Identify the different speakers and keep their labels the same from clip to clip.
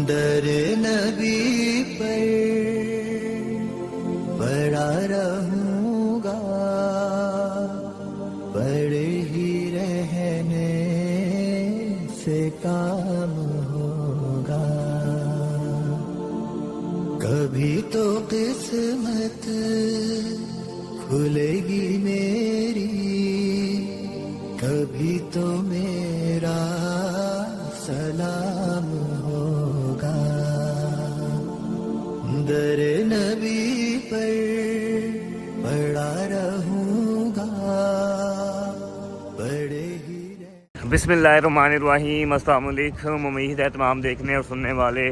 Speaker 1: दर नबी पर पड़ा रहूंगा, पड़े ही रहने से काम होगा। कभी तो किस्मत खुलेगी मेरी, कभी तो मेरा सलाम होगा। दर नबी पर पड़ा रहूंगा, पड़े ही
Speaker 2: बिस्मिल्लाहिर्रहमानिर्रहीम। अस्सलाम वालेकुम। उम्मीद है तमाम देखने और सुनने वाले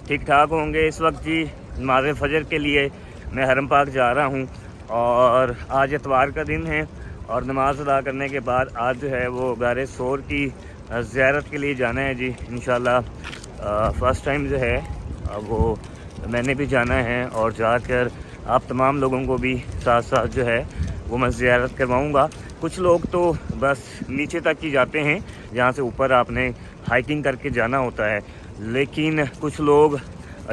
Speaker 2: ठीक ठाक होंगे। इस वक्त जी नमाज़ फ़जर के लिए मैं हरम पाक जा रहा हूँ और आज इतवार का दिन है और नमाज़ अदा करने के बाद आज जो है वो गारे सोर की ज़ियारत के लिए जाना है जी इंशाल्लाह। फ़र्स्ट टाइम जो है वो मैंने भी जाना है और जाकर आप तमाम लोगों को भी साथ साथ जो है वो मैं ज़ियारत करवाऊँगा। कुछ लोग तो बस नीचे तक ही जाते हैं जहाँ से ऊपर आपने हाइकिंग करके जाना होता है, लेकिन कुछ लोग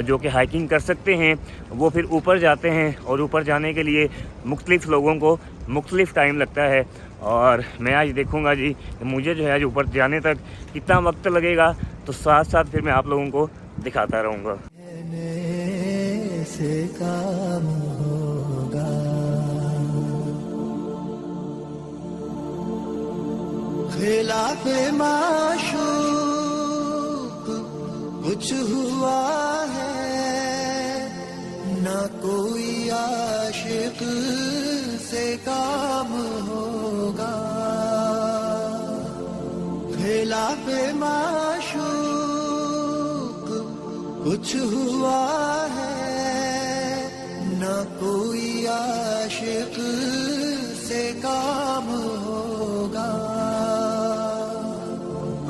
Speaker 2: जो कि हाइकिंग कर सकते हैं वो फिर ऊपर जाते हैं और ऊपर जाने के लिए मुख्तलिफ़ लोगों को मुख्तलिफ़ टाइम लगता है। और मैं आज देखूंगा जी कि मुझे जो है आज ऊपर जाने तक कितना वक्त लगेगा, तो साथ साथ फिर मैं आप लोगों को दिखाता रहूँगा।
Speaker 1: से काम होगा। खिलाफे माशूक कुछ हुआ है, ना कोई आशिक से काम होगा। खिलाफे माशूक कुछ हुआ है, ना कोई आशिक से काम होगा।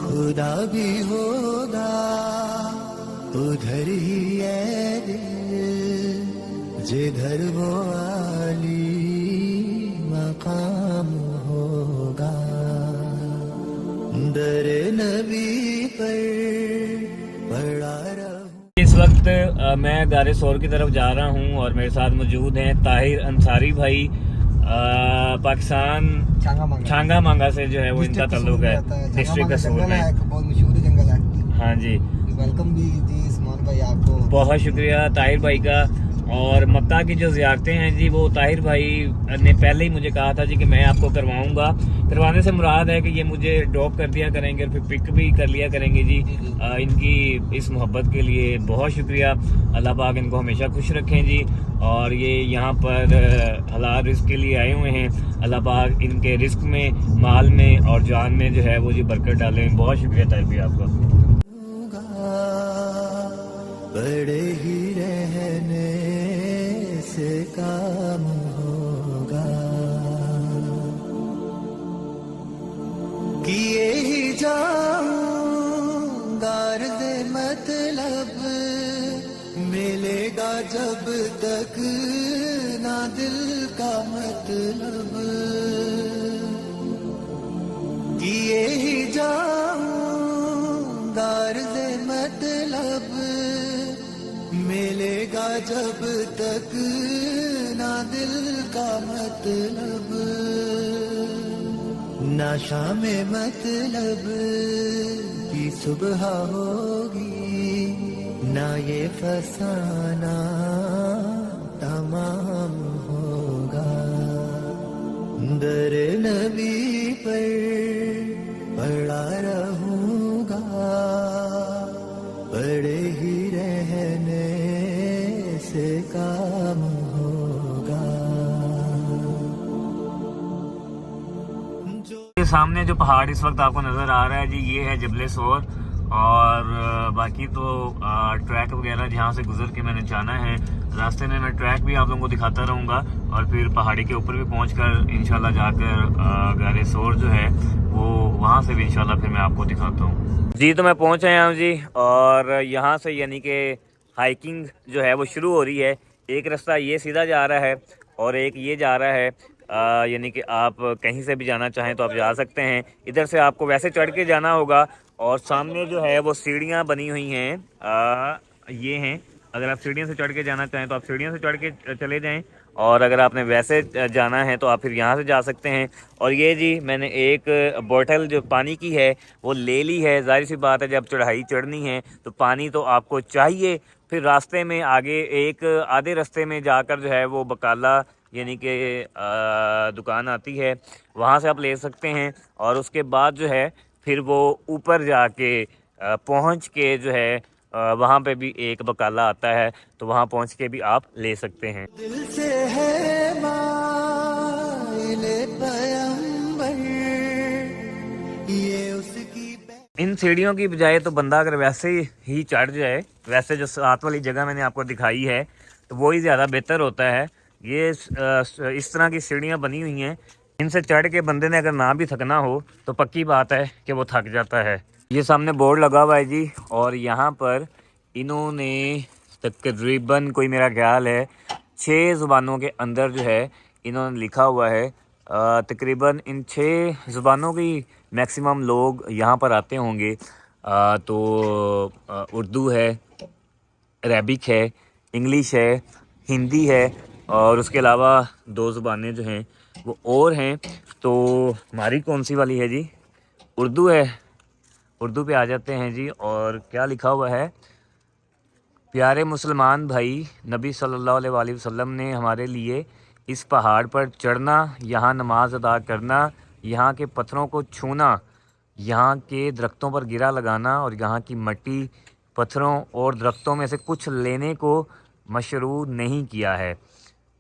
Speaker 1: खुदा भी होगा उधर ही है दिल, जिधर वो आली मकाम होगा। दर नबी पर पड़ा रहूं।
Speaker 2: इस वक्त मैं गारे सोर की तरफ जा रहा हूँ और मेरे साथ मौजूद हैं ताहिर अंसारी भाई। पाकिस्तान छांगा मांगा से जो है वो इनका ताल्लुक है, डिस्ट्रिक्ट कसूर में।
Speaker 1: बहुत मशहूर जंगल है।
Speaker 2: हाँ जी,
Speaker 1: वेलकम भी जी उस्मान भाई, आपको
Speaker 2: बहुत शुक्रिया ताहिर भाई का। और मक्का की जो ज़ियारतें हैं जी वो ताहिर भाई ने पहले ही मुझे कहा था जी कि मैं आपको करवाऊंगा। करवाने से मुराद है कि ये मुझे ड्रॉप कर दिया करेंगे और फिर पिक भी कर लिया करेंगे जी। इनकी इस मोहब्बत के लिए बहुत शुक्रिया। अल्लाह पाक इनको हमेशा खुश रखें जी। और ये यहाँ पर हलाल रिस्क के लिए आए हुए हैं। अल्लाह पाक इनके रिस्क में, माल में और जान में जो है वो जी बरकत डालें। बहुत शुक्रिया ताहिर भाई आपका।
Speaker 1: बड़े ही रहने से काम होगा। किए ही जाऊंगा अर्ज़ मतलब, मिलेगा जब तक ना दिल का मतलब। किए ही जाऊंगा अर्ज़ मतलब, मिलेगा जब तक ना दिल का मतलब। ना शाम मतलब की सुबह होगी, ना ये फसाना तमाम होगा। दर नबी पर पड़ा रहूंगा, पड़े ही रहने से काम होगा।
Speaker 2: ये सामने जो पहाड़ इस वक्त आपको नज़र आ रहा है जी ये है जबले सोर। और बाकी तो ट्रैक वगैरह जहाँ से गुजर के मैंने जाना है, रास्ते में मैं ट्रैक भी आप लोगों को दिखाता रहूँगा और फिर पहाड़ी के ऊपर भी पहुँचकर इंशाल्लाह जाकर गारे सोर जो है वो वहाँ से भी इंशाल्लाह फिर मैं आपको दिखाता हूँ जी। तो मैं पहुँच आया हूँ जी और यहाँ से यानी कि हाइकिंग जो है वो शुरू हो रही है। एक रास्ता ये सीधा जा रहा है और एक ये जा रहा है। यानी कि आप कहीं से भी जाना चाहें तो आप जा सकते हैं। इधर से आपको वैसे चढ़ के जाना होगा और सामने जो है वो सीढ़ियाँ बनी हुई हैं, ये हैं। अगर आप सीढ़ियों से चढ़ के जाना चाहें तो आप सीढ़ियों से चढ़ के चले जाएं, और अगर आपने वैसे जाना है तो आप फिर यहाँ से जा सकते हैं। और ये जी मैंने एक बोतल जो पानी की है वो ले ली है। जाहिर सी बात है जब चढ़ाई चढ़नी है तो पानी तो आपको चाहिए। फिर रास्ते में आगे एक आधे रास्ते में जाकर जो है वो बकाला यानी कि दुकान आती है, वहाँ से आप ले सकते हैं। और उसके बाद जो है फिर वो ऊपर जाके पहुँच के जो है वहाँ पे भी एक बकाला आता है, तो वहाँ पहुँच के भी आप ले सकते हैं।
Speaker 1: दिल से है माइले पैगंबर, ये उसकी
Speaker 2: इन सीढ़ियों की बजाय तो बंदा अगर वैसे ही चढ़ जाए, वैसे जो साथ वाली जगह मैंने आपको दिखाई है, तो वो ही ज़्यादा बेहतर होता है। ये इस तरह की सीढ़ियाँ बनी हुई हैं, इनसे चढ़ के बंदे ने अगर ना भी थकना हो तो पक्की बात है कि वो थक जाता है। ये सामने बोर्ड लगा हुआ है जी, और यहाँ पर इन्होंने तकरीबन कोई मेरा ख्याल है 6 ज़ुबानों के अंदर जो है इन्होंने लिखा हुआ है। तकरीबन इन 6 ज़ुबानों की मैक्सिमम लोग यहाँ पर आते होंगे। तो उर्दू है, अरेबिक है, इंग्लिश है, हिंदी है, और उसके अलावा 2 ज़ुबानें जो हैं वो और हैं। तो हमारी कौन सी वाली है जी? उर्दू है। उर्दू पे आ जाते हैं जी, और क्या लिखा हुआ है? प्यारे मुसलमान भाई, नबी सल्लल्लाहु अलैहि वसल्लम ने हमारे लिए इस पहाड़ पर चढ़ना, यहाँ नमाज अदा करना, यहाँ के पत्थरों को छूना, यहाँ के दरख्तों पर गिरा लगाना और यहाँ की मिट्टी, पत्थरों और दरख्तों में से कुछ लेने को मशरू नहीं किया है,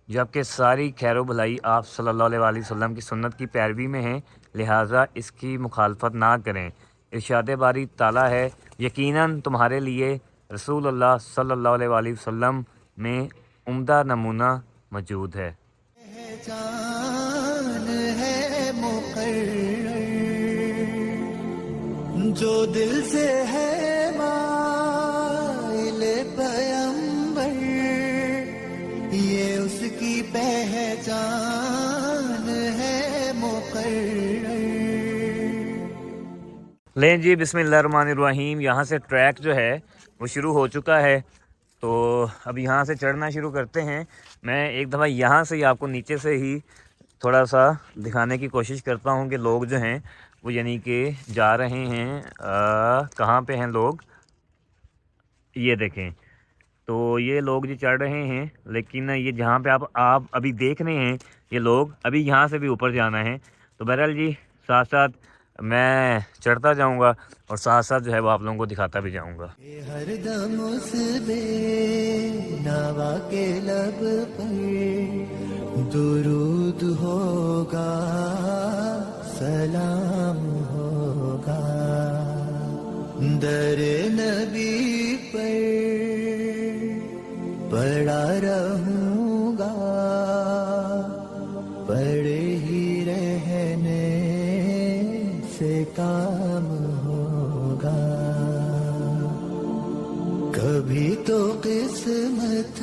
Speaker 2: जबकि सारी खैर भलाई आप सल्लल्लाहु अलैहि वसल्लम की सुन्नत की पैरवी में है, लिहाजा इसकी मुखालफत ना करें। इरशाद बारी ताला है, यकीनन तुम्हारे लिए रसूलुल्लाह सल्लल्लाहु अलैहि वसल्लम में उम्दा नमूना मौजूद है।
Speaker 1: पहचान है मुकर्रर, जो दिल से है माइले पैगंबर, ये उसकी पहचान है मुकर्रर।
Speaker 2: लें जी, बिस्मिल्लाहिर्रहमानिर्रहीम। यहाँ से ट्रैक जो है वो शुरू हो चुका है, तो अब यहाँ से चढ़ना शुरू करते हैं। मैं एक दफ़ा यहाँ से ही आपको नीचे से ही थोड़ा सा दिखाने की कोशिश करता हूँ कि लोग जो हैं वो यानी कि जा रहे हैं, कहाँ पे हैं लोग, ये देखें। तो ये लोग जो चढ़ रहे हैं, लेकिन ये जहाँ पे आप अभी देख रहे हैं ये लोग, अभी यहाँ से भी ऊपर जाना है। तो बहरहाल जी, साथ साथ मैं चढ़ता जाऊंगा और साथ साथ जो है वो आप लोगों को दिखाता भी जाऊंगा।
Speaker 1: ये हरदम उस बेनवा के लब पर दुरूद होगा, सलाम होगा, दर नबी पर पड़ा रहूंगा, पड़े ही रहने से काम होगा। कभी तो किस्मत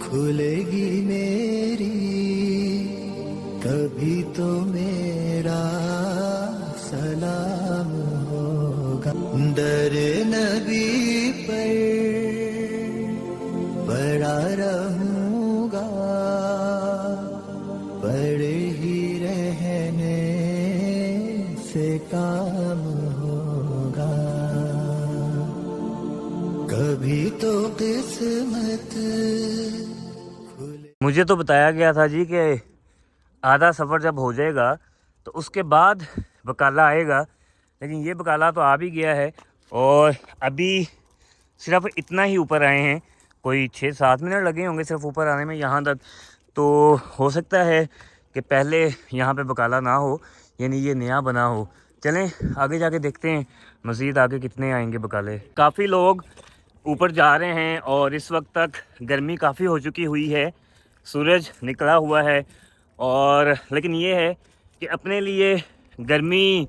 Speaker 1: खुलेगी मेरी, कभी तो मेरा सलाम होगा, दर नबी पर पड़ा रहूंगा, पड़े ही रहने से काम होगा। कभी तो किस्मत खुले।
Speaker 2: मुझे तो बताया गया था जी कि आधा सफ़र जब हो जाएगा तो उसके बाद बकाला आएगा, लेकिन ये बकाला तो आ भी गया है और अभी सिर्फ इतना ही ऊपर आए हैं। कोई 6-7 मिनट लगे होंगे सिर्फ ऊपर आने में यहाँ तक। तो हो सकता है कि पहले यहाँ पे बकाला ना हो, यानी ये नया बना हो। चलें आगे जाके देखते हैं मज़ीद आगे कितने आएंगे बकाले। काफ़ी लोग ऊपर जा रहे हैं और इस वक्त तक गर्मी काफ़ी हो चुकी हुई है, सूरज निकला हुआ है। और लेकिन ये है कि अपने लिए गर्मी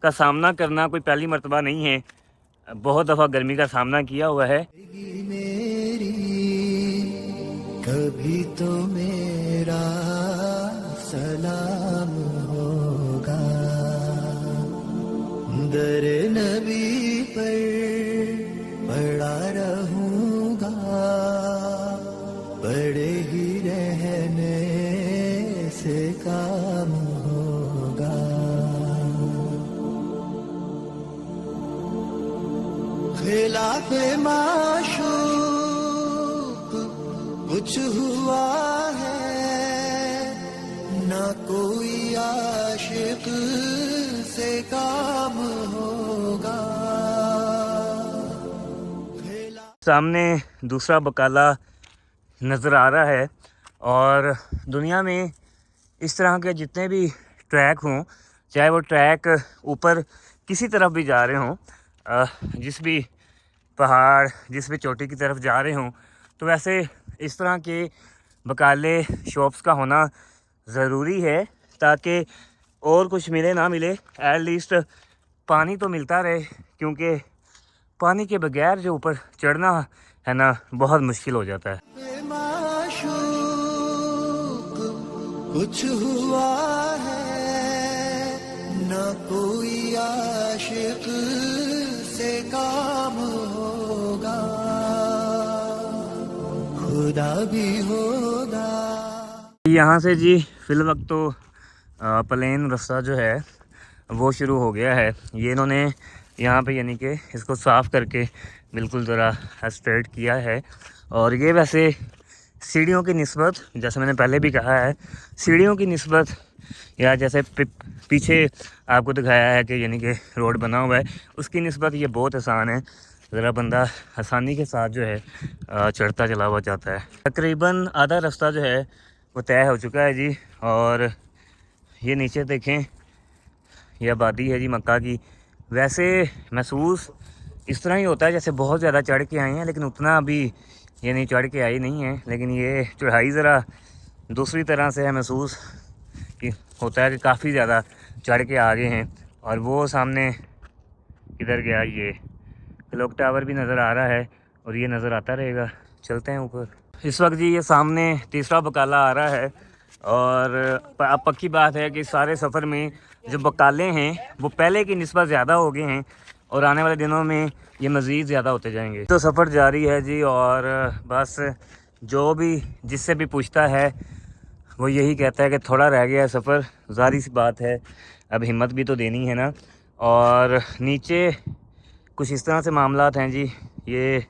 Speaker 2: का सामना करना कोई पहली मर्तबा नहीं है, बहुत दफ़ा गर्मी का सामना किया हुआ है।
Speaker 1: मेरी कभी तो मेरा सलाम होगा, दर नबी पर पड़ा रहूंगा, पड़े ही रहने से काम होगा। खिलाफ माशूक कुछ हुआ है, ना कोई आशिक से काम होगा।
Speaker 2: सामने दूसरा बकाला नज़र आ रहा है और दुनिया में इस तरह के जितने भी ट्रैक हों, चाहे वो ट्रैक ऊपर किसी तरफ भी जा रहे हों, जिस भी पहाड़ जिस भी चोटी की तरफ जा रहे हों, तो वैसे इस तरह के बकाले शॉप्स का होना ज़रूरी है ताकि और कुछ मिले ना मिले एट लीस्ट पानी तो मिलता रहे, क्योंकि पानी के बगैर जो ऊपर चढ़ना है ना बहुत मुश्किल हो जाता है।
Speaker 1: माशूक कुछ हुआ है, ना कोई आशिक से काम होगा, खुदा भी होगा।
Speaker 2: यहाँ से जी फिलवक्त तो प्लेन रास्ता जो है वो शुरू हो गया है। ये इन्होंने यहाँ पे यानी कि इसको साफ़ करके बिल्कुल ज़रा स्ट्रेट किया है। और ये वैसे सीढ़ियों की निस्बत, जैसे मैंने पहले भी कहा है, सीढ़ियों की निस्बत या जैसे पीछे आपको दिखाया है कि यानी कि रोड बना हुआ है, उसकी निस्बत ये बहुत आसान है। ज़रा बंदा आसानी के साथ जो है चढ़ता चला हुआ जाता है। तकरीबन आधा रास्ता जो है वो तय हो चुका है जी। और ये नीचे देखें, ये आबादी है जी मक्का की। वैसे महसूस इस तरह ही होता है जैसे बहुत ज़्यादा चढ़ के आए हैं, लेकिन उतना अभी ये नहीं चढ़ के आई नहीं है। लेकिन ये चढ़ाई ज़रा दूसरी तरह से है, महसूस कि होता है कि काफ़ी ज़्यादा चढ़ के आ गए हैं। और वो सामने इधर गया, ये क्लॉक टावर भी नज़र आ रहा है और ये नज़र आता रहेगा। चलते हैं ऊपर। इस वक्त जी ये सामने तीसरा बकाला आ रहा है और अब पक्की बात है कि सारे सफ़र में जो बकाले हैं वो पहले की निस्बत ज़्यादा हो गए हैं और आने वाले दिनों में ये मज़ीद ज़्यादा होते जाएंगे। तो सफ़र जारी है जी। और बस जो भी जिससे भी पूछता है वो यही कहता है कि थोड़ा रह गया है सफ़र। ज़ाहिर सी बात है, अब हिम्मत भी तो देनी है ना। और नीचे कुछ इस तरह से मामलात हैं जी। ये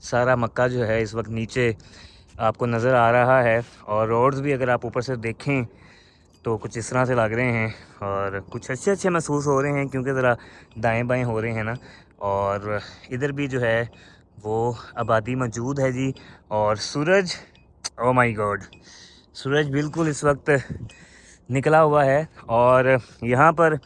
Speaker 2: सारा मक्का जो है इस वक्त नीचे आपको नज़र आ रहा है और रोड्स भी अगर आप ऊपर से देखें तो कुछ इस तरह से लग रहे हैं और कुछ अच्छे अच्छे महसूस हो रहे हैं, क्योंकि ज़रा दाएं बाएं हो रहे हैं ना। और इधर भी जो है वो आबादी मौजूद है जी। और सूरज, ओ माय गॉड, सूरज बिल्कुल इस वक्त निकला हुआ है। और यहाँ पर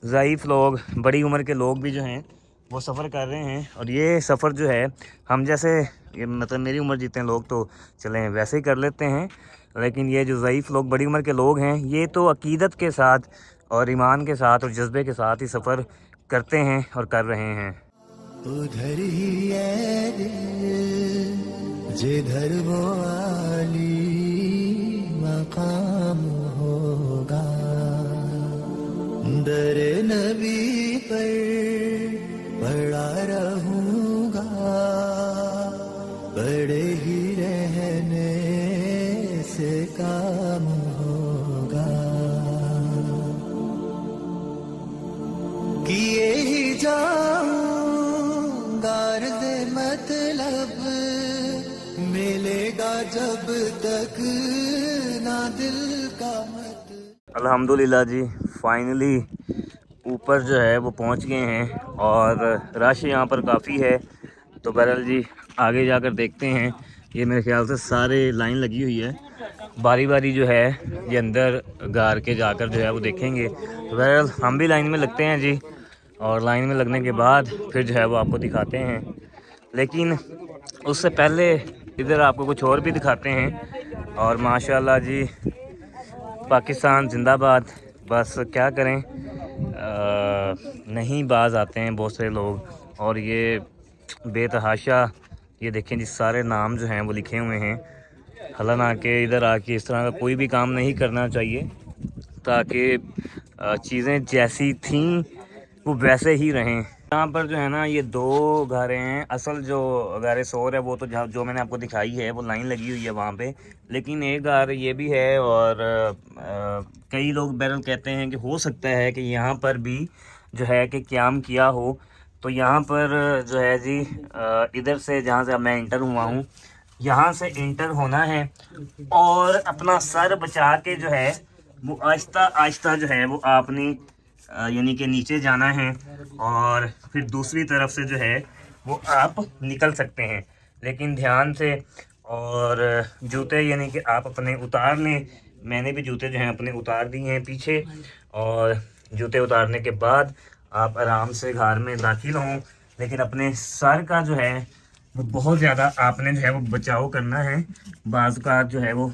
Speaker 2: ज़ईफ़ लोग, बड़ी उम्र के लोग भी जो हैं वो सफ़र कर रहे हैं। और ये सफ़र जो है हम जैसे, ये मतलब मेरी उम्र जितने लोग तो चलें वैसे ही कर लेते हैं, लेकिन ये जो ज़ईफ़ लोग, बड़ी उम्र के लोग हैं, ये तो अकीदत के साथ और ईमान के साथ और जज्बे के साथ ही सफ़र करते हैं और कर रहे हैं।
Speaker 1: उधर ही है दिल जिधर वो आली मकाम होगा, दर नबी पर पड़ा रहूंगा, बड़े ही रहने से काम होगा। किए ही जाऊंगा अर्ज़ मतलब, मिलेगा जब तक ना दिल का मत।
Speaker 2: अल्हम्दुलिल्लाह जी, फाइनली ऊपर जो है वो पहुंच गए हैं और रश यहाँ पर काफ़ी है। तो बहरहाल जी आगे जाकर देखते हैं। ये मेरे ख्याल से सारे लाइन लगी हुई है, बारी बारी जो है ये अंदर गार के जाकर जो है वो देखेंगे। तो बहरहाल हम भी लाइन में लगते हैं जी, और लाइन में लगने के बाद फिर जो है वो आपको दिखाते हैं। लेकिन उससे पहले इधर आपको कुछ और भी दिखाते हैं। और माशाल्लाह जी, पाकिस्तान जिंदाबाद। बस क्या करें, नहीं बाज आते हैं बहुत से लोग। और ये बेतहाशा, ये देखें जी, सारे नाम जो हैं वो लिखे हुए हैं। हालांकि इधर आके इस तरह का कोई भी काम नहीं करना चाहिए, ताकि चीज़ें जैसी थीं वो वैसे ही रहें। यहाँ पर जो है ना ये 2 घरें हैं। असल जो घर सोर है वो तो जहाँ जो मैंने आपको दिखाई है वो लाइन लगी हुई है वहाँ पे, लेकिन एक घर ये भी है। और कई लोग बहरहाल कहते हैं कि हो सकता है कि यहाँ पर भी जो है कि क़याम किया हो। तो यहाँ पर जो है जी इधर से जहाँ से मैं इंटर हुआ हूँ, यहाँ से इंटर होना है और अपना सर बचा के जो है वो आहिस्ता आहिस्ता जो है वो आपने यानी कि नीचे जाना है और फिर दूसरी तरफ से जो है वो आप निकल सकते हैं, लेकिन ध्यान से। और जूते यानी कि आप अपने उतार लें। मैंने भी जूते जो हैं अपने उतार दिए हैं पीछे, और जूते उतारने के बाद आप आराम से घर में दाखिल हों। लेकिन अपने सर का जो है वो बहुत ज़्यादा आपने जो है वो बचाव करना है, बाज़ का जो है वो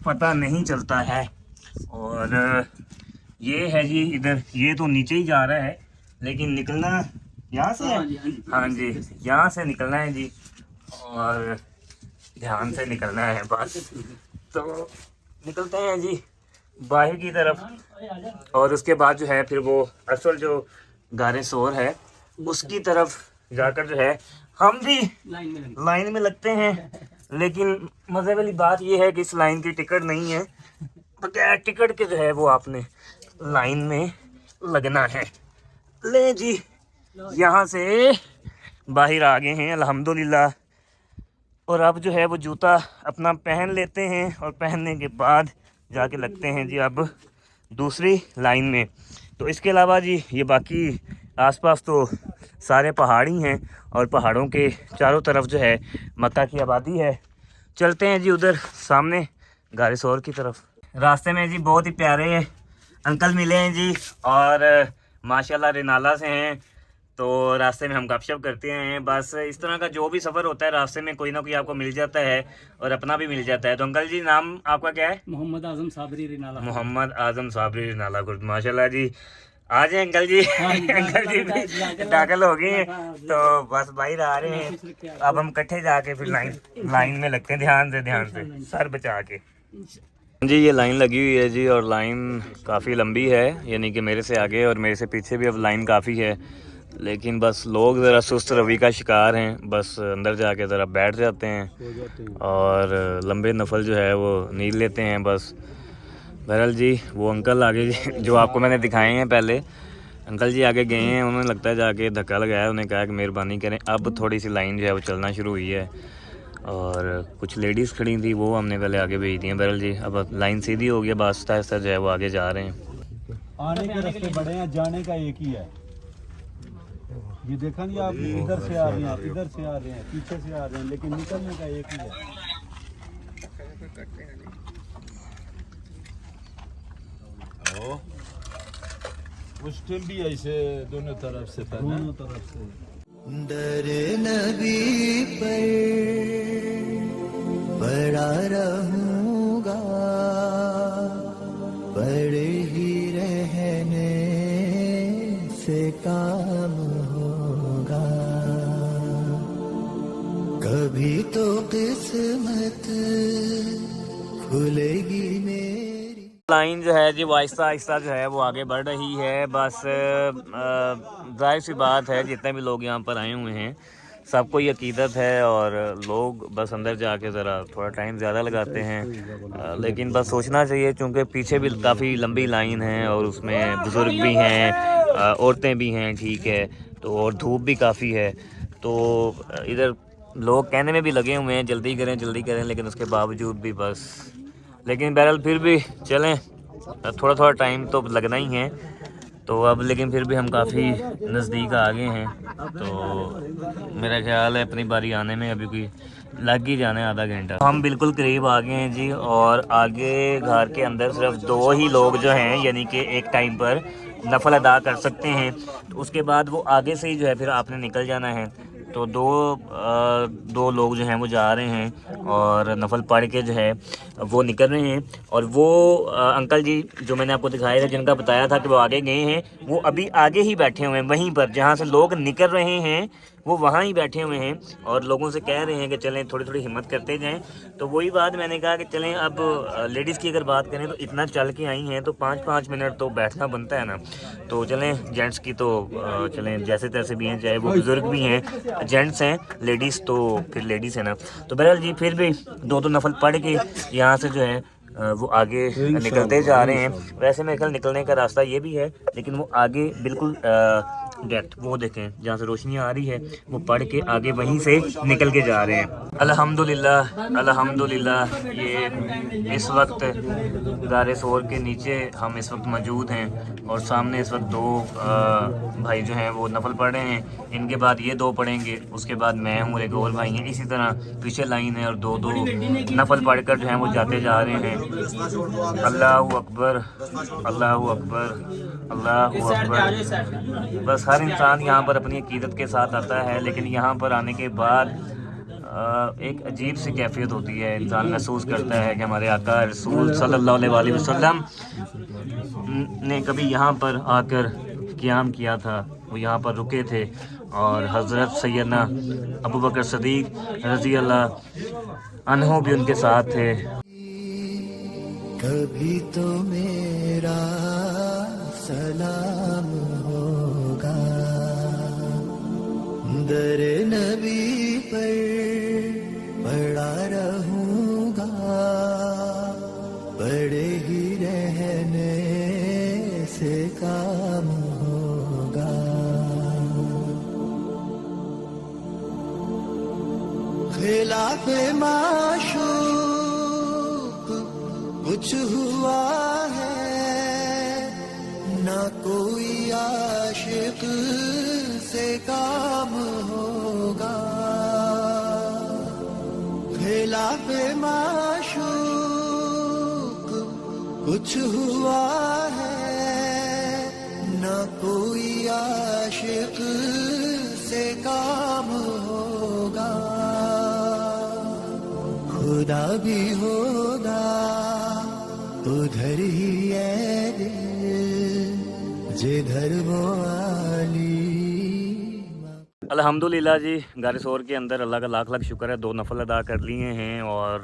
Speaker 2: पता नहीं चलता है। और ये है जी इधर, ये तो नीचे ही जा रहा है लेकिन निकलना यहाँ से है। हाँ जी, यहाँ से निकलना है जी, और ध्यान से निकलना है बस। तो निकलते हैं जी बाहर की तरफ, और उसके बाद जो है फिर वो असल जो गारे सोर है उसकी तरफ जाकर जो है हम भी लाइन में लगते हैं। लेकिन मज़े वाली बात ये है कि इस लाइन की टिकट नहीं है, बगैर टिकट के जो है वो आपने लाइन में लगना है। ले जी यहाँ से बाहर आ गए हैं अल्हम्दुलिल्लाह, और अब जो है वो जूता अपना पहन लेते हैं और पहनने के बाद जाके लगते हैं जी अब दूसरी लाइन में। तो इसके अलावा जी ये बाकी आसपास तो सारे पहाड़ी हैं और पहाड़ों के चारों तरफ जो है मक्का की आबादी है। चलते हैं जी उधर सामने गारे सोर की तरफ। रास्ते में जी बहुत ही प्यारे अंकल मिले हैं जी, और माशाल्लाह रेनाला से हैं। तो रास्ते में हम गपशप करते हैं। बस इस तरह का जो भी सफ़र होता है रास्ते में कोई ना कोई आपको मिल जाता है और अपना भी मिल जाता है। तो अंकल जी नाम आपका क्या है?
Speaker 3: मोहम्मद आजम साबरी रिनाला।
Speaker 2: मोहम्मद आजम साबरी रिनाला गुड, माशाल्लाह जी। आ जाए अंकल जी। अंकल जी भी दाखिल हो गए हैं, तो बस बाहर आ रहे हैं। अब हम इकट्ठे जाके फिर लाइन में लगते हैं। ध्यान से सर बचा के जी। ये लाइन लगी हुई है जी, और लाइन काफ़ी लंबी है, यानी कि मेरे से आगे और मेरे से पीछे भी अब लाइन काफ़ी है। लेकिन बस लोग ज़रा सुस्त रवि का शिकार हैं, बस अंदर जाके ज़रा बैठ जाते हैं और लंबे नफल जो है वो नींद लेते हैं बस। बहरहाल जी वो अंकल आगे जो आपको मैंने दिखाए हैं पहले, अंकल जी आगे गए हैं, उन्होंने लगता है जाके धक्का लगाया, उन्हें कहा कि मेहरबानी करें। अब थोड़ी सी लाइन जो है वो चलना शुरू हुई है, और कुछ लेडीज़ खड़ी थी वो हमने पहले आगे भेज दी हैं। बहरहाल जी अब लाइन सीधी हो गई, अब आहिस्ता आहिस्ता जो है वो आगे जा रहे हैं।
Speaker 3: आने के रास्ते बड़े हैं, जाने का एक ही है। ये देखा नहीं आप, इधर से आ रहे हैं, इधर से आ रहे हैं, पीछे से आ रहे हैं, लेकिन निकलने का एक ही है।
Speaker 4: मुश्किल भी ऐसे दोनों तरफ से था,
Speaker 3: दोनों तरफ से।
Speaker 1: दर नबी पर पड़ा रहूंगा, पड़े ही रहने से काम होगा, कभी तो किस्मत खुलेगी मेरी।
Speaker 2: लाइन जो है जी वो आहिस्ता आहिस्ता जो है वो आगे बढ़ रही है। बस जाहिर सी बात है जितने भी लोग यहाँ पर आए हुए हैं सबको ये अकीदत है, और लोग बस अंदर जाके ज़रा थोड़ा टाइम ज़्यादा लगाते हैं। लेकिन बस सोचना चाहिए, क्योंकि पीछे भी काफ़ी लंबी लाइन है और उसमें बुज़ुर्ग भी हैं, औरतें भी हैं, ठीक है, तो और धूप भी काफ़ी है। तो इधर लोग कहने में भी लगे हुए हैं जल्दी करें, लेकिन उसके बावजूद भी बस, लेकिन बहरहाल फिर भी चलें, थोड़ा टाइम तो लगना ही है। तो अब लेकिन फिर भी हम काफ़ी नज़दीक आ गए हैं, तो मेरा ख्याल है अपनी बारी आने में अभी कोई लग ही जाना है, आधा घंटा। हम बिल्कुल करीब आ गए हैं जी, और आगे घर के अंदर सिर्फ 2 ही लोग जो हैं यानी कि एक टाइम पर नफल अदा कर सकते हैं। तो उसके बाद वो आगे से ही जो है फिर आपने निकल जाना है। तो दो लोग जो हैं वो जा रहे हैं और नफल पढ़ के जो है वो निकल रहे हैं। और वो अंकल जी जो मैंने आपको दिखाया था, जिनका बताया था कि वो आगे गए हैं, वो अभी आगे ही बैठे हुए हैं, वहीं पर जहाँ से लोग निकल रहे हैं वो वहाँ ही बैठे हुए हैं और लोगों से कह रहे हैं कि चलें थोड़ी थोड़ी हिम्मत करते जाएं। तो वही बात मैंने कहा कि चलें, अब लेडीज़ की अगर बात करें तो इतना चल के आई हैं तो 5-5 मिनट तो बैठना बनता है ना। तो चलें जेंट्स की तो चलें जैसे तैसे भी हैं, चाहे वो बुज़ुर्ग भी हैं, जेंट्स हैं, लेडीज़ तो फिर लेडीज़ है ना। तो बहरहाल जी फिर भी 2-2 नफल पढ़ के यहाँ से जो है वो आगे निकलते जा रहे हैं। वैसे मेरे ख्याल निकलने का रास्ता ये भी है, लेकिन वो आगे बिल्कुल डायरेक्ट वो देखें जहाँ से रोशनी आ रही है वो पढ़ के आगे वहीं से निकल के जा रहे हैं। अल्हम्दुलिल्लाह अल्हम्दुलिल्लाह। ये इस वक्त गारे सोर के नीचे हम इस वक्त मौजूद हैं और सामने इस वक्त 2 भाई जो हैं वो नफल पढ़ रहे हैं। इनके बाद ये 2 पढ़ेंगे, उसके बाद मैं हूँ, एक और भाई हैं, इसी तरह पीछे लाइन है और 2-2 नफल पढ़ कर जो हैं वो जाते जा रहे हैं। अल्लाहु अकबर अल्लाहु अकबर अल्लाहु अकबर। बस हर इंसान यहाँ पर अपनी अकीदत के साथ आता है, लेकिन यहाँ पर आने के बाद एक अजीब सी कैफियत होती है। इंसान महसूस करता है कि हमारे आका रसूल सल्लल्लाहु अलैहि वसल्लम ने कभी यहाँ पर आकर क़याम किया था, वो यहाँ पर रुके थे और हज़रत सैयदना अबू बकर सदीक रज़ी अल्लाह अन्हो भी उनके साथ थे।
Speaker 1: कभी तो मेरा सलाम होगा, दर नबी पर पड़ा रहूँगा, पड़े ही रहने से काम होगा। खिलाफ़े माशूक कुछ हुआ है, ना कोई आशिक से काम होगा। खिलाफ़े माशूक कुछ हुआ है, ना कोई आशिक से काम होगा। खुदा भी होगा उधर ही है दिल जिधर वो आली।
Speaker 2: अल्हम्दुलिल्लाह जी, गारे सोर के अंदर अल्लाह का लाख लाख शुक्र है, 2 नफल अदा कर लिए हैं और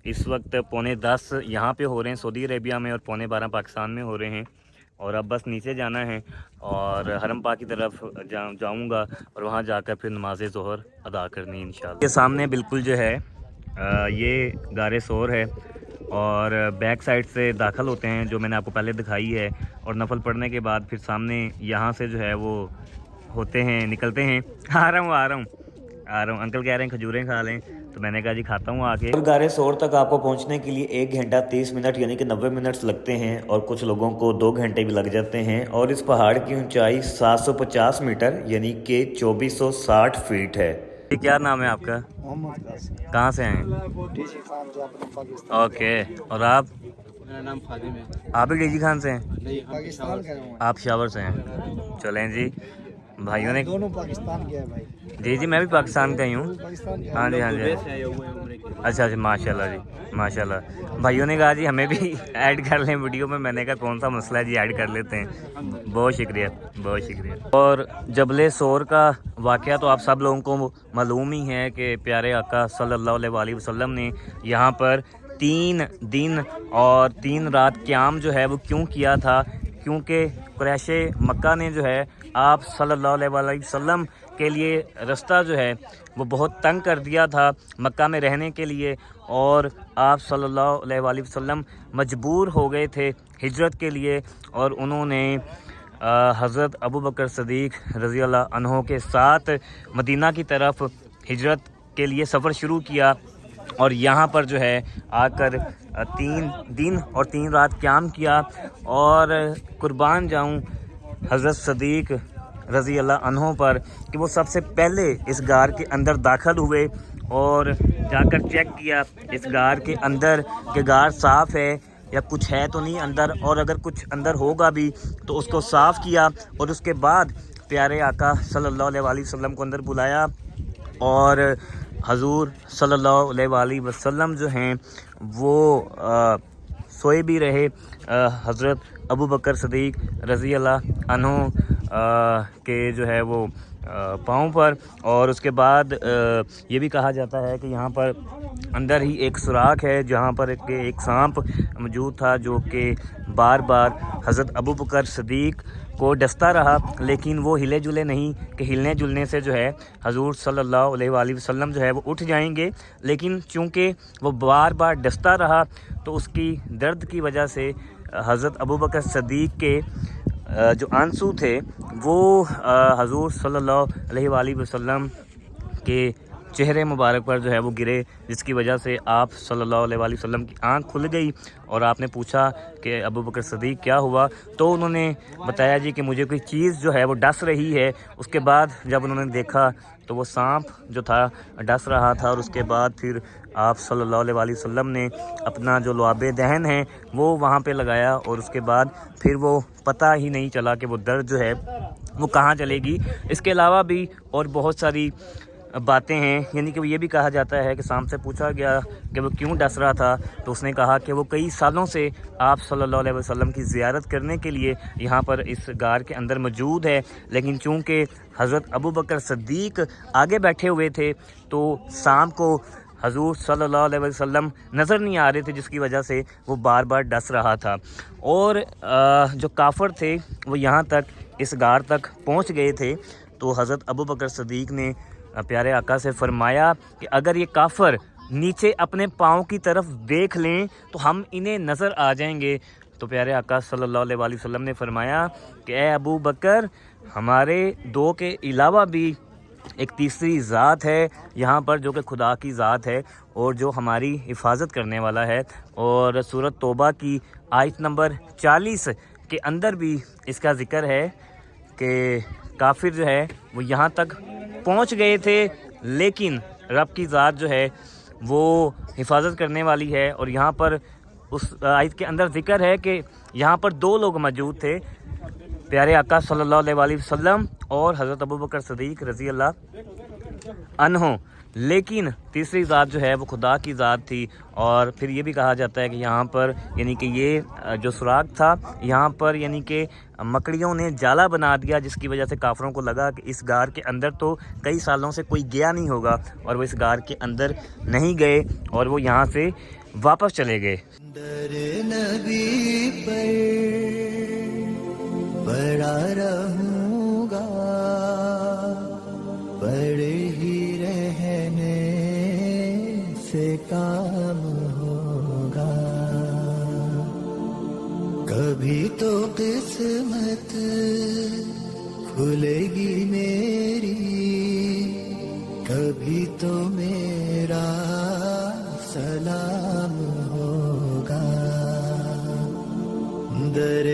Speaker 2: इस वक्त 9:45 यहाँ पे हो रहे हैं सऊदी अरेबिया में और 12:15 पाकिस्तान में हो रहे हैं। और अब बस नीचे जाना है और हरम पाक की तरफ जाऊँगा और वहाँ जाकर फिर नमाज ज़ोहर अदा करनी इंशाअल्लाह। ये सामने बिल्कुल जो है ये गारे सोर है और बैक साइड से दाखिल होते हैं जो मैंने आपको पहले दिखाई है, और नफल पढ़ने के बाद फिर सामने यहाँ से जो है वो होते हैं, निकलते हैं। आ रहा हूँ अंकल कह रहे हैं खजूरें खा लें, तो मैंने कहा जी खाता हूँ आके। गारे सोर तक आपको पहुँचने के लिए 1 घंटा 30 मिनट यानी कि 90 मिनट लगते हैं और कुछ लोगों को 2 घंटे भी लग जाते हैं। और इस पहाड़ की ऊंचाई 750 मीटर यानी कि 2460 फीट है। क्या नाम है आपका? कहाँ से हैं? ओके, और आप?
Speaker 5: मेरा नाम फादिम है।
Speaker 2: आप भी डीजी खान से हैं?
Speaker 5: नहीं, पाकिस्तान का हूँ।
Speaker 2: आप शावर से हैं? चलें जी, भाइयों ने
Speaker 5: दोनों पाकिस्तान के हैं भाई।
Speaker 2: जी मैं भी पाकिस्तान का ही हूँ। हाँ जी। अच्छा माशाल्लाह जी, माशाल्लाह। भाइयों ने कहा जी हमें भी ऐड कर लें वीडियो में, मैंने कहा कौन सा मसला है जी, ऐड कर लेते हैं। बहुत शुक्रिया। और जबले सोर का वाक़या तो आप सब लोगों को मालूम ही है कि प्यारे आका सल्लल्लाहु अलैहि वसल्लम ने यहाँ पर 3 दिन और 3 रात क़याम जो है वो क्यों किया था, क्योंकि कुरैश मक्का ने जो है आप सल्लल्लाहु अलैहि वसल्लम के लिए रास्ता जो है वो बहुत तंग कर दिया था मक्का में रहने के लिए, और आप सल्लल्लाहु अलैहि वसल्लम मजबूर हो गए थे हिजरत के लिए, और उन्होंने हज़रत अबू बकर सदीक रज़ी अल्लाह अन्हो के साथ मदीना की तरफ हिजरत के लिए सफ़र शुरू किया। और यहाँ पर जो है आकर 3 दिन और 3 रात क़याम किया। और कुर्बान जाऊँ हज़रत सदीक रज़ी अल्लाह अन्हो पर कि वो सबसे पहले इस गार के अंदर दाखिल हुए और जाकर चेक किया इस गार के अंदर कि गार साफ़ है या कुछ है तो नहीं अंदर, और अगर कुछ अंदर होगा भी तो उसको साफ़ किया। और उसके बाद प्यारे आका सल्लल्लाहु अलैहि वसल्लम को अंदर बुलाया और हजूर सल्लल्लाहु अलैहि वसल्लम जो हैं वो सोए भी रहे। हज़रत अबू बकर सदीक रज़ी अल्लाह अन्हु के जो है वो पाँव पर। और उसके बाद ये भी कहा जाता है कि यहाँ पर अंदर ही एक सुराख है जहाँ पर एक सांप मौजूद था जो कि बार बार हज़रत अबू बकर सिद्दीक़ को डसता रहा, लेकिन वो हिले जुले नहीं कि हिलने जुलने से जो है हजूर सल्लल्लाहु अलैहि वसल्लम जो है वो उठ जाएंगे। लेकिन चूँकि वो बार बार डसता रहा तो उसकी दर्द की वजह से हज़रत अबू बकर सिद्दीक़ के जो आंसू थे वो हजूर सल्लल्लाहु अलैहि वसल्लम के चेहरे मुबारक पर जो है वो गिरे, जिसकी वजह से आप सल्लल्लाहु अलैहि वसल्लम की आंख खुल गई। और आपने पूछा कि अबू बकर सिद्दीक़ क्या हुआ, तो उन्होंने बताया जी कि मुझे कोई चीज़ जो है वो डस रही है। उसके बाद जब उन्होंने देखा तो वो सांप जो था डस रहा था। और उसके बाद फिर आप सल्लल्लाहु अलैहि वसल्लम ने अपना जो लुआबे दहन है वो वहाँ पे लगाया और उसके बाद फिर वो पता ही नहीं चला कि वो दर्द जो है वो कहाँ चलेगी। इसके अलावा भी और बहुत सारी बातें हैं, यानी कि ये भी कहा जाता है कि सांप से पूछा गया कि वो क्यों डस रहा था, तो उसने कहा कि वो कई सालों से आप सल्लल्लाहु अलैहि वसल्लम की ज़ियारत करने के लिए यहाँ पर इस गार के अंदर मौजूद है, लेकिन चूँकि हज़रत अबू बकर सिद्दीक़ आगे बैठे हुए थे तो सांप को हजूर सल्लल्लाहु अलैहि वसल्लम नज़र नहीं आ रहे थे, जिसकी वजह से वो बार बार डस रहा था। और जो काफिर थे वो यहाँ तक इस गार तक पहुँच गए थे, तो हज़रत अबू बकर सिद्दीक़ ने प्यारे आका से फरमाया कि अगर ये काफिर नीचे अपने पाँव की तरफ देख लें तो हम इन्हें नज़र आ जाएंगे। तो प्यारे आका सल्लल्लाहु अलैहि वसल्लम ने फरमाया कि ए अबू बकर, हमारे दो के अलावा भी एक तीसरी ज़ात है यहाँ पर जो कि खुदा की ज़ात है और जो हमारी हिफाजत करने वाला है। और सूरत तौबा की आयत नंबर 40 के अंदर भी इसका ज़िक्र है कि काफिर जो है वो यहाँ तक पहुँच गए थे, लेकिन रब की ज़ात जो है वो हिफाजत करने वाली है। और यहाँ पर उस आयत के अंदर ज़िक्र है कि यहाँ पर दो लोग मौजूद थे, प्यारे आका सल्लल्लाहु अलैहि वसल्लम और हज़रत अबू बकर सिद्दीक़ रज़ी अल्लाह अन्हो, लेकिन तीसरी ज़ात जो है वो खुदा की ज़ात थी। और फिर ये भी कहा जाता है कि यहाँ पर यानी कि ये जो सुराग था यहाँ पर यानी कि मकड़ियों ने जाला बना दिया, जिसकी वजह से काफिरों को लगा कि इस गार के अंदर तो कई सालों से कोई गया नहीं होगा, और वो इस गार के अंदर नहीं गए और वो यहाँ से वापस चले गए।
Speaker 1: दर नबी पर बड़ा रहूँगा, बड़े ही रहने से काम होगा, कभी तो किस्मत खुलेगी मेरी, कभी तो मेरा सलाम होगा। दर